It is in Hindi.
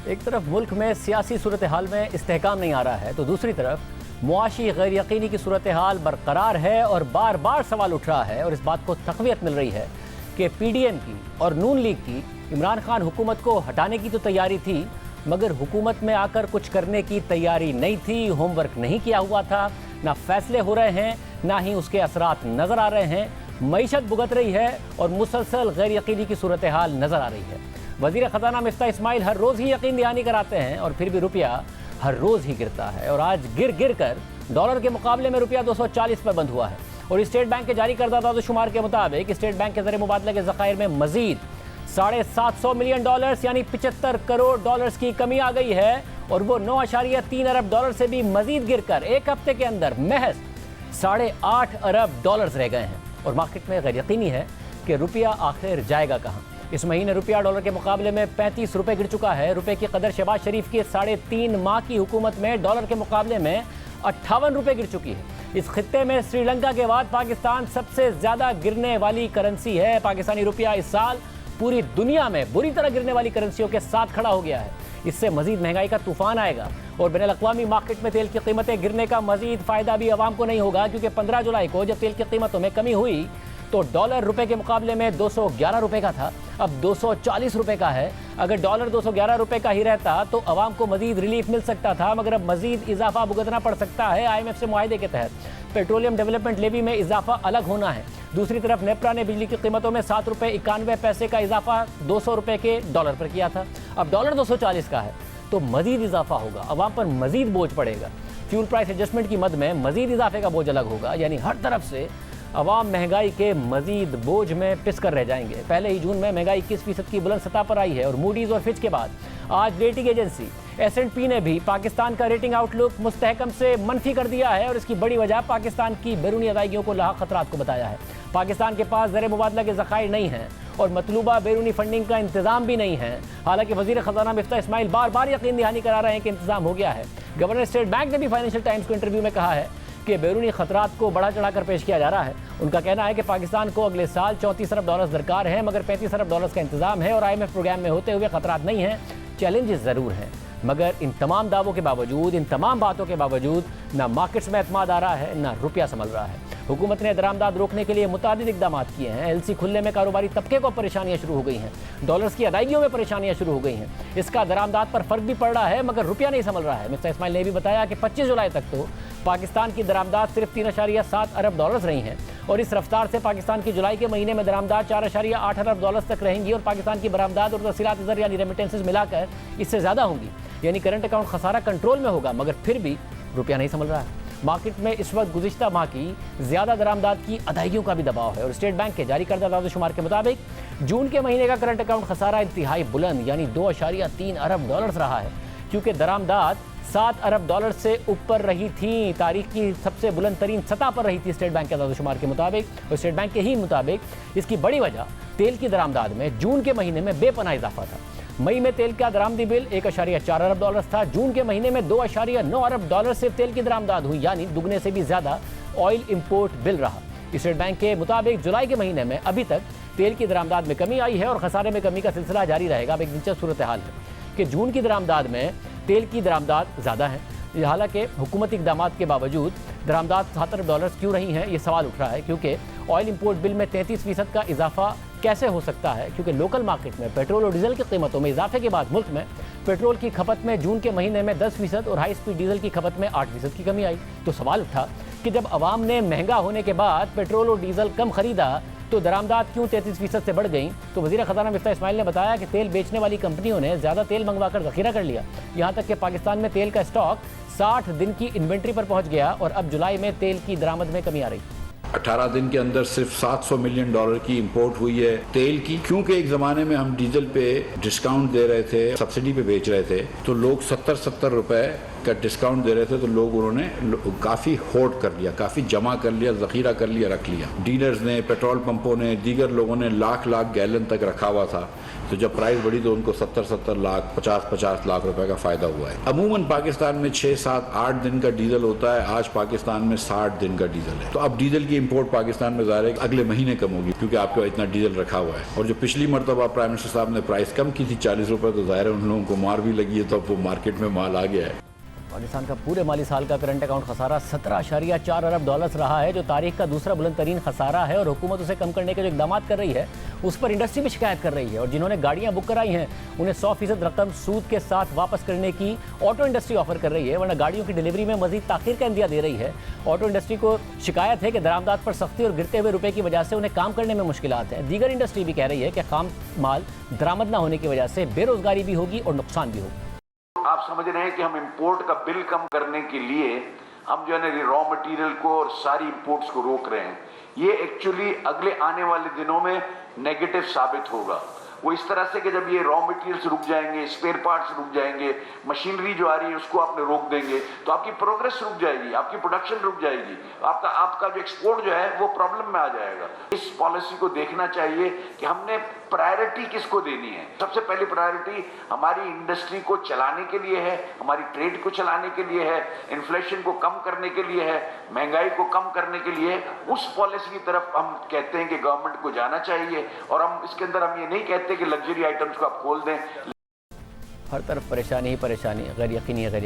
एक तरफ मुल्क में सियासी सूरत हाल में इस्तेहकाम नहीं आ रहा है तो दूसरी तरफ मुआशी गैर यकीनी की सूरत हाल बरकरार है और बार बार सवाल उठ रहा है और इस बात को तक़वियत मिल रही है कि PDM की और नून लीग की इमरान खान हुकूमत को हटाने की तो तैयारी थी मगर हुकूमत में आकर कुछ करने की तैयारी नहीं थी, होमवर्क नहीं किया हुआ था, ना फैसले हो रहे हैं ना ही उसके असरात नज़र आ रहे हैं। मईशत भुगत रही है और मुसलसल गैर यकीनी की सूरत हाल नज़र आ रही है। वज़ीर ख़जाना मिफ्ता इस्माइल हर रोज़ ही यकीन दहानी कराते हैं और फिर भी रुपया हर रोज़ ही गिरता है और आज गिर कर डॉलर के मुकाबले में रुपया 240 पर बंद हुआ है। और स्टेट बैंक के जारी करदा दादोशुमार के मुताबिक स्टेट बैंक के ज़रिए मुबादले के ज़खायर में मज़ीद $750 मिलियन यानी 75 करोड़ डॉलर्स की कमी आ गई है और वो 9.3 अरब डॉलर से भी मज़ीद गिरकर एक हफ्ते के अंदर महज 8.5 अरब डॉलर्स रह गए हैं। और मार्केट में गैर यकीनी है कि रुपया आखिर जाएगा कहाँ। इस महीने रुपया डॉलर के मुकाबले में 35 रुपये गिर चुका है। रुपये की कदर शहबाज शरीफ की 3.5 माह की हुकूमत में डॉलर के मुकाबले में 58 रुपये गिर चुकी है। इस खित्ते में श्रीलंका के बाद पाकिस्तान सबसे ज़्यादा गिरने वाली करेंसी है। पाकिस्तानी रुपया इस साल पूरी दुनिया में बुरी तरह गिरने वाली करेंसियों के साथ खड़ा हो गया है। इससे मजीद महंगाई का तूफान आएगा और बैनुल-अक़वामी मार्केट में तेल की कीमतें गिरने का मजीद फ़ायदा भी आवाम को नहीं होगा, क्योंकि 15 जुलाई को जब तेल की कीमतों में कमी हुई तो डॉलर रुपए के मुकाबले में 211 रुपए का था, अब 240 रुपए का है। अगर डॉलर 211 रुपए का ही रहता तो आवाम को मजीद रिलीफ मिल सकता था, मगर अब मजीद इजाफा भुगतना पड़ सकता है। IMF से मुआहदे के तहत पेट्रोलियम डेवलपमेंट लेवी में इजाफा अलग होना है। दूसरी तरफ नेप्रा ने बिजली की कीमतों में 7 रुपये 91 पैसे का इजाफा 200 रुपये के डॉलर पर किया था, अब डॉलर 240 का है तो मजीद इजाफा होगा, आवाम पर मजीद बोझ पड़ेगा। फ्यूल प्राइस एडजस्टमेंट की मद में मजीद इजाफे का बोझ अलग होगा, यानी हर तरफ से अवाम महंगाई के मजीद बोझ में पिस कर रह जाएंगे। पहले ही जून में महंगाई 21% की बुलंद सतह पर आई है और मूडीज़ और फिच के बाद आज रेटिंग एजेंसी S&P ने भी पाकिस्तान का रेटिंग आउटलुक मुस्तहकम से मनफी कर दिया है और इसकी बड़ी वजह पाकिस्तान की बैरूनी अदायगियों को लाहक खतरात को बताया है। पाकिस्तान के पास ज़र मुबादला के ज़खायर नहीं हैं और मतलूबा बैरूनी फंडिंग का इंतज़ाम भी नहीं है। हालांकि वज़ीर ख़जाना मिफ्ता इस्माइल बार बार यकीन दहानी करा रहे हैं कि इंतज़ाम हो गया है। गवर्नर स्टेट बैंक ने भी फाइनेंशियल टाइम्स को इंटरव्यू में कहा है कि बैरूनी खतरात को बढ़ा चढ़ाकर पेश किया जा रहा है। उनका कहना है कि पाकिस्तान को अगले साल 34 अरब डॉलर्स दरकार है, मगर 35 अरब डॉलर्स का इंतजाम है और IMF प्रोग्राम में होते हुए खतरात नहीं हैं। चैलेंजेस ज़रूर हैं, मगर इन तमाम दावों के बावजूद, इन तमाम बातों के बावजूद ना मार्केट्स में एतमाद आ रहा है ना रुपया संभल रहा है। हुकूमत ने दरामदाद रोकने के लिए मुतादिद इक़दाम किए हैं। LC खुलने में कारोबारी तबके को परेशानियां शुरू हो गई हैं, डॉलर्स की अदायगियों में परेशानियां शुरू हो गई हैं। इसका दरामदाद पर फ़र्क भी पड़ रहा है मगर रुपया नहीं संभल रहा है। मिफ्ता इस्माइल ने भी बताया कि 25 जुलाई तक तो पाकिस्तान की दरामदाद सिर्फ 3.7 अरब डॉलर्स रही हैं और इस रफ्तार से पाकिस्तान की जुलाई के महीने में दरामदाद 4.8 अरब डॉलर्स तक रहेंगी और पाकिस्तान की बरामदाद और तफसीलात ज़र यानी रेमिटेंसेस मिलाकर इससे ज़्यादा होंगी, यानी करंट अकाउंट खसारा कंट्रोल में होगा मगर फिर भी रुपया नहीं संभल रहा है। मार्केट में इस वक्त गुज़िश्ता माह की ज़्यादा दरामदाद की अदायगियों का भी दबाव है और स्टेट बैंक के जारी करदा दादोशुमार के मुताबिक जून के महीने का करंट अकाउंट खसारा इंतहाई बुलंद यानी 2.3 अरब डॉलर्स रहा है, क्योंकि दरामदाद 7 अरब डॉलर से ऊपर रही थी, तारीख की सबसे बुलंद तरीन सतह पर रही थी स्टेट बैंक के दादोशुमार के मुताबिक। और स्टेट बैंक के ही मुताबिक इसकी बड़ी वजह तेल की दरामदाद में जून के महीने में बेपनाह इजाफा था। मई में तेल का दरामदी बिल 1.4 अरब डॉलर था, जून के महीने में 2.9 अरब डॉलर से तेल की दरामदाद हुई, यानी दुगने से भी ज़्यादा ऑयल इंपोर्ट बिल रहा। स्टेट बैंक के मुताबिक जुलाई के महीने में अभी तक तेल की दरामदाद में कमी आई है और खसारे में कमी का सिलसिला जारी रहेगा। अब एक दिलचस्प सूरत हाल है कि जून की दरामदाद में तेल की दरामदाद ज़्यादा है, हालांकि हुकूमती इक़दाम के बावजूद दरामदाद 7 अरब डॉलर्स क्यों रही हैं, ये सवाल उठ रहा है, क्योंकि ऑयल इंपोर्ट बिल में 33% का इजाफा कैसे हो सकता है, क्योंकि लोकल मार्केट में पेट्रोल और डीजल की कीमतों में इजाफे के बाद मुल्क में पेट्रोल की खपत में जून के महीने में 10% और हाई स्पीड डीजल की खपत में 8% की कमी आई। तो सवाल उठा कि जब आवाम ने महंगा होने के बाद पेट्रोल और डीजल कम खरीदा तो दरामदाद क्यों 33% से बढ़ गई। तो वज़ीर ख़जाना मिफ्ता इस्माइल ने बताया कि तेल बेचने वाली कंपनियों ने ज़्यादा तेल मंगवाकर ज़ख़ीरा कर लिया, यहाँ तक कि पाकिस्तान में तेल का स्टॉक 60 दिन की इन्वेंट्री पर पहुँच गया और अब जुलाई में तेल की दरामद में कमी आ रही। 18 दिन के अंदर सिर्फ $700 मिलियन की इंपोर्ट हुई है तेल की, क्योंकि एक ज़माने में हम डीजल पे डिस्काउंट दे रहे थे, सब्सिडी पे बेच रहे थे, तो लोग 70-70 रुपए का डिस्काउंट दे रहे थे तो लोग उन्होंने काफ़ी होल्ड कर लिया, काफ़ी जमा कर लिया, ज़ख़ीरा कर लिया, रख लिया। डीलर्स ने, पेट्रोल पंपों ने, दीगर लोगों ने लाख लाख गैलन तक रखा हुआ था। तो जब प्राइस बढ़ी तो उनको 70-70 लाख, 50-50 लाख रुपए का फ़ायदा हुआ है। अमूमन पाकिस्तान में 6-7-8 दिन का डीजल होता है, आज पाकिस्तान में 60 दिन का डीजल है। तो अब डीजल की इंपोर्ट पाकिस्तान में ज़ाहिर है अगले महीने कम होगी, क्योंकि आपके इतना डीजल रखा हुआ है। और जो पिछली मरतबा प्राइम मिनिस्टर साहब ने प्राइस कम की थी 40 रुपये, तो ज़ाहिर है उन लोगों को मार भी लगी है, तो अब वो मार्केट में माल आ गया है। पाकिस्तान का पूरे माली साल का करंट अकाउंट खसारा 17.4 अरब डॉलर्स रहा है, जो तारीख का दूसरा बुलंद तरीन खसारा है। और हुकूमत उसे कम करने के जो इकदाम कर रही है उस पर इंडस्ट्री भी शिकायत कर रही है। और जिन्होंने गाड़ियां बुक कराई हैं उन्हें 100% रकम सूद के साथ वापस करने की ऑटो इंडस्ट्री ऑफर कर रही है, वरना गाड़ियों की डिलीवरी में मजीद ताखीर का इंदिया दे रही है। ऑटो इंडस्ट्री को शिकायत है कि दरामदात पर सख्ती और गिरते हुए रुपए की वजह से उन्हें काम करने में मुश्किलात है। दीगर इंडस्ट्री भी कह रही है कि खाम माल दरामद न होने की वजह से बेरोजगारी भी होगी और नुकसान भी होगा। आप समझ रहे हैं कि हम इंपोर्ट का बिल कम करने के लिए हम जो है ना रॉ मटेरियल को और सारी इंपोर्ट्स को रोक रहे हैं। ये एक्चुअली अगले आने वाले दिनों में नेगेटिव साबित होगा। वो इस तरह से कि जब ये रॉ मटेरियल्स रुक जाएंगे, स्पेयर पार्ट्स रुक जाएंगे, मशीनरी जो आ रही है उसको आपने रोक देंगे, तो आपकी प्रोग्रेस रुक जाएगी, आपकी प्रोडक्शन रुक जाएगी, आपका जो एक्सपोर्ट जो है वो प्रॉब्लम में आ जाएगा। इस पॉलिसी को देखना चाहिए कि हमने प्रायोरिटी किसको देनी है। सबसे पहली प्रायोरिटी हमारी इंडस्ट्री को चलाने के लिए है, हमारी ट्रेड को चलाने के लिए है, इन्फ्लेशन को कम करने के लिए है, महंगाई को कम करने के लिए। उस पॉलिसी की तरफ हम कहते हैं कि गवर्नमेंट को जाना चाहिए। और हम इसके अंदर हम ये नहीं कहते कि लग्जरी आइटम्स को आप खोल दें। हर तरफ परेशानी ही परेशानी, गैर यकीनी नजर